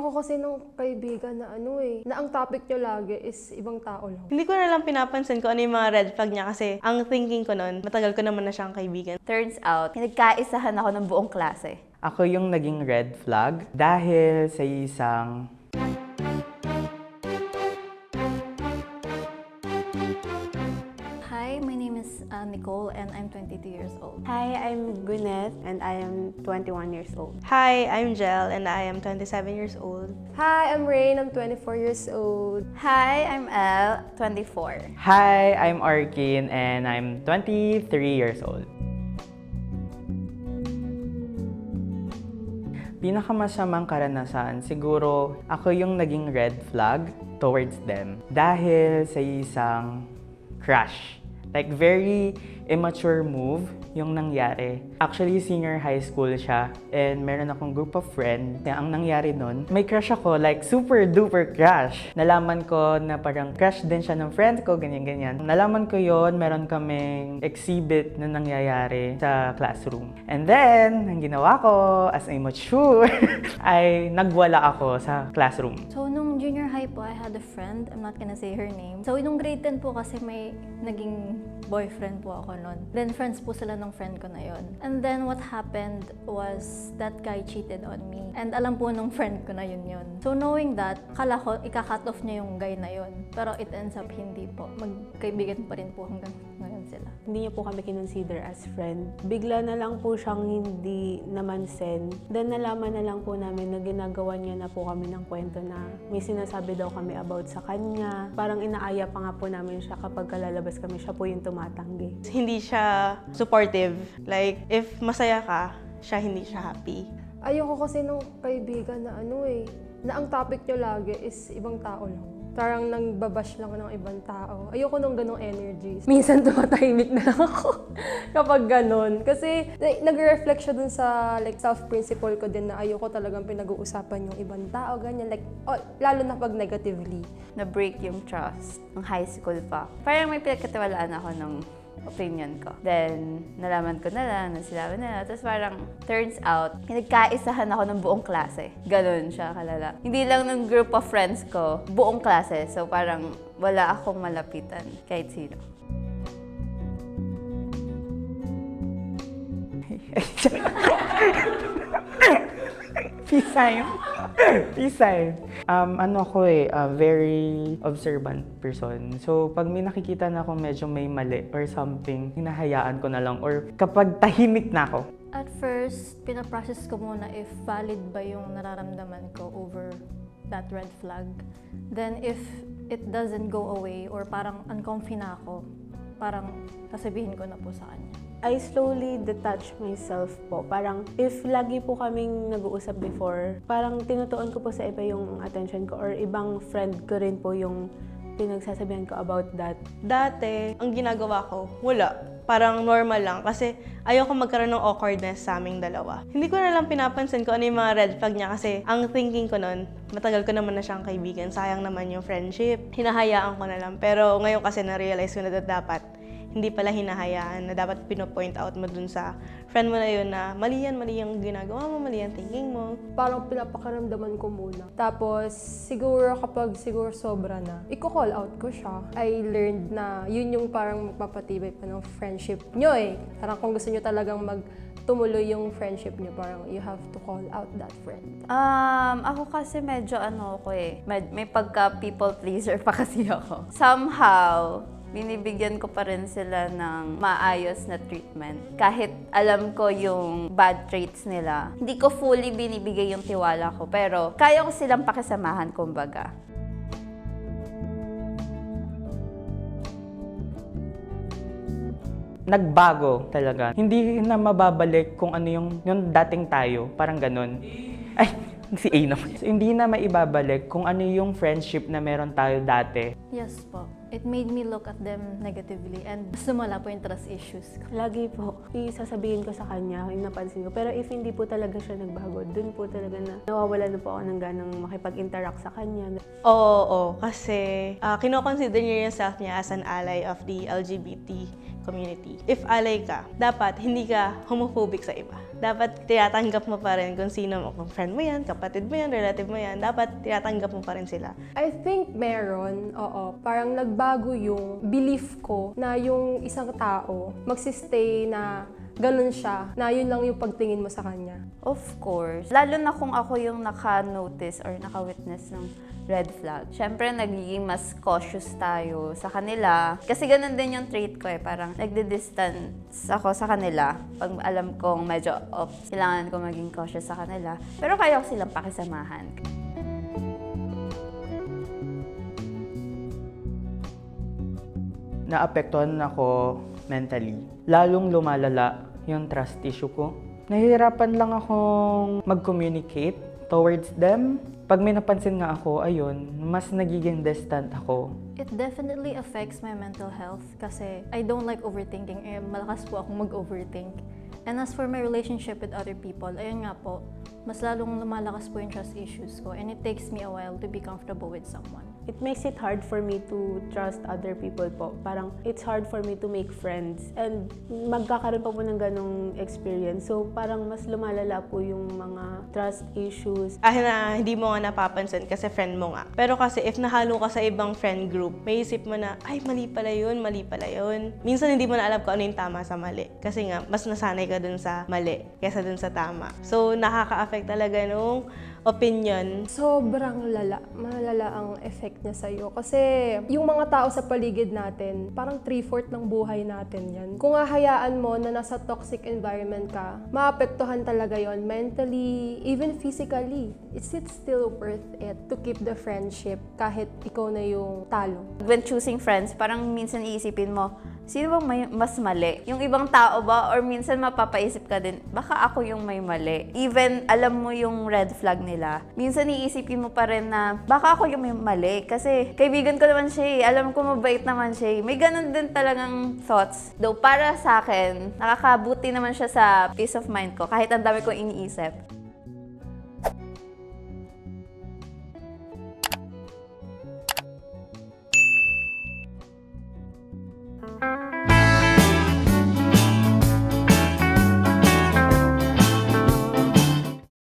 Ayoko kasi ng kaibigan na na ang topic nyo lagi is ibang tao lang. Hindi ko na lang pinapansin kung ano yung mga red flag niya kasi ang thinking ko nun, matagal ko naman na siyang kaibigan. Turns out, nagkaisahan ako ng buong klase. Ako yung naging red flag dahil sa isang Hi, my name is Nicole and I'm 22 years old. Hi, I'm Gwyneth and I am 21 years old. Hi, I'm Jel and I am 27 years old. Hi, I'm Rain. I'm 24 years old. Hi, I'm Elle, 24. Hi, I'm Arkin and I'm 23 years old. Pinakamasamang karanasan, siguro ako yung naging red flag towards them dahil sa isang crush. Like, very immature move yung nangyari. Actually, senior high school siya and meron akong group of friends. Ang nangyari nun, may crush ako, like super duper crush. Nalaman ko na parang crush din siya ng friends ko, ganyan-ganyan. Nalaman ko yon, meron kaming exhibit na nangyayari sa classroom. And then, ang ginawa ko as a mature, ay nagwala ako sa classroom. So, nung junior high po, I had a friend. I'm not gonna say her name. So, nung grade 10 po kasi may naging boyfriend po ako nun. Then, friends po sila ng friend ko na yon. And then, what happened was that guy cheated on me. And alam po nung friend ko na yun. So, knowing that, akala ko ika-cut off niya yung guy na yun. Pero it ends up hindi po. Magkaibigan pa rin po hanggang ngayon sila. Hindi niya po kami kinonsider as friend. Bigla na lang po siyang hindi naman send. Then nalaman na lang po namin na ginagawa niya na po kami ng kwento na may sinasabi daw kami about sa kanya. Parang inaaya pa nga po namin siya kapag lalabas kami, siya po yung tumatanggi. Hindi siya supportive. Like, if masaya ka, siya hindi siya happy. Ayoko kasi ng kaibigan na na ang topic nyo lagi is ibang tao lang. Parang nangbabash lang ng ibang tao. Ayoko nung ganong energies. Minsan tumatahimik na lang ako kapag ganon. Kasi nag-reflect siya dun sa like, self-principle ko din na ayoko talagang pinag-uusapan yung ibang tao, ganyan. Like, lalo na pag negatively. Na-break yung trust ng high school pa. Parang may pinagkatiwalaan ako ng opinion ko. Then, nalaman ko na lang, sinabi na. Tapos parang, turns out, nagkaisahan ako ng buong klase. Ganon siya kalala. Hindi lang ng group of friends ko, buong klase. So parang, wala akong malapitan kahit sino. Peace time. Peace time. Ano ako very observant person. So, pag may nakikita na akong medyo may mali or something, hinahayaan ko na lang. Or kapag tahimik na ako. At first, pinaprocess ko muna if valid ba yung nararamdaman ko over that red flag. Then if it doesn't go away or parang uncomfy na ako, parang sasabihin ko na po sa kanya. I slowly detach myself po. Parang if lagi po kaming nag-uusap before, parang tinutuon ko po sa iba yung attention ko or ibang friend ko rin po yung pinagsasabihan ko about that. Dati, ang ginagawa ko, wala. Parang normal lang kasi ayoko magkaroon ng awkwardness sa aming dalawa. Hindi ko na lang pinapansin kung ano yung mga red flag niya kasi ang thinking ko nun, matagal ko naman na siyang kaibigan, sayang naman yung friendship. Hinahayaan ko na lang. Pero ngayon kasi na-realize ko na dapat hindi pala hinahayaan, na dapat pino-point out mo dun sa friend mo na yun na mali yung ginagawa mo, mali yung thinking mo. Parang pinapakaramdaman ko muna. Tapos, siguro kapag sobra na, i-call out ko siya. I learned na yun yung parang magpapatibay pa ng friendship nyo Parang kung gusto nyo talagang tumuloy yung friendship nyo, parang you have to call out that friend. Ako kasi medyo may pagka people pleaser pa kasi ako. Somehow, binibigyan ko pa rin sila ng maayos na treatment. Kahit alam ko yung bad traits nila, hindi ko fully binibigay yung tiwala ko, pero kaya ko silang pakisamahan, kumbaga. Nagbago talaga. Hindi na mababalik kung ano yung dating tayo. Parang ganun. Ay, si A naman. So, hindi na maibabalik kung ano yung friendship na meron tayo dati. Yes po. It made me look at them negatively and sumala po yung trust issues. Lagi po, isasabihin ko sa kanya, yung napansin ko. Pero if hindi po talaga siya nagbago, dun po talaga na nawawala na po ako ng ganang makipag-interact sa kanya. Oo, kasi kinoconsider niya yung self niya as an ally of the LGBT community. If ally ka, dapat hindi ka homophobic sa iba. Dapat tinatanggap mo pa rin kung sino mo, kung friend mo yan, kapatid mo yan, relative mo yan, dapat tinatanggap mo pa rin sila. I think meron, oo. Parang nagbago yung belief ko na yung isang tao magsistay na ganun siya, na yun lang yung pagtingin mo sa kanya. Of course. Lalo na kung ako yung naka-notice or naka-witness ng red flag. Siyempre, nagiging mas cautious tayo sa kanila. Kasi ganun din yung trait ko eh. Parang nagdi-distance ako sa kanila. Pag alam kong medyo kailangan ko maging cautious sa kanila. Pero kaya ko silang pakisamahan. Naapektuhan ako mentally. Lalong lumalala yung trust issue ko. Nahihirapan lang akong mag-communicate towards them. Pag may napansin nga ako, ayun, mas nagiging distant ako. It definitely affects my mental health kasi I don't like overthinking. Malakas po akong mag-overthink. And as for my relationship with other people, ayun nga po, mas lalong lumalakas po yung trust issues ko and it takes me a while to be comfortable with someone. It makes it hard for me to trust other people po. Parang it's hard for me to make friends. And magkakaroon pa po ng ganong experience. So parang mas lumalala po yung mga trust issues. Na hindi mo nga napapansin kasi friend mo nga. Pero kasi if nahalo ka sa ibang friend group, may isip mo na, ay, mali pala yun, mali pala yun. Minsan hindi mo na alam kung ano yung tama sa mali. Kasi nga, mas nasanay ka dun sa mali kaysa dun sa tama. So, nakaka-affect talaga nung opinion. Sobrang lala. Malala ang effect niya sa'yo. Kasi yung mga tao sa paligid natin, parang 3/4 ng buhay natin yan. Kung hahayaan mo na nasa toxic environment ka, maapektuhan talaga yon mentally, even physically. Is it still worth it to keep the friendship kahit ikaw na yung talo? When choosing friends, parang minsan iisipin mo, sino bang mas mali? Yung ibang tao ba? Or minsan mapapaisip ka din, baka ako yung may mali. Even alam mo yung red flag nila, minsan iisipin mo pa rin na baka ako yung may mali. Kasi kaibigan ko naman siya eh. Alam ko mabait naman siya eh. May ganun din talagang thoughts. Though para sa akin, nakakabuti naman siya sa peace of mind ko kahit ang dami kong iniisip.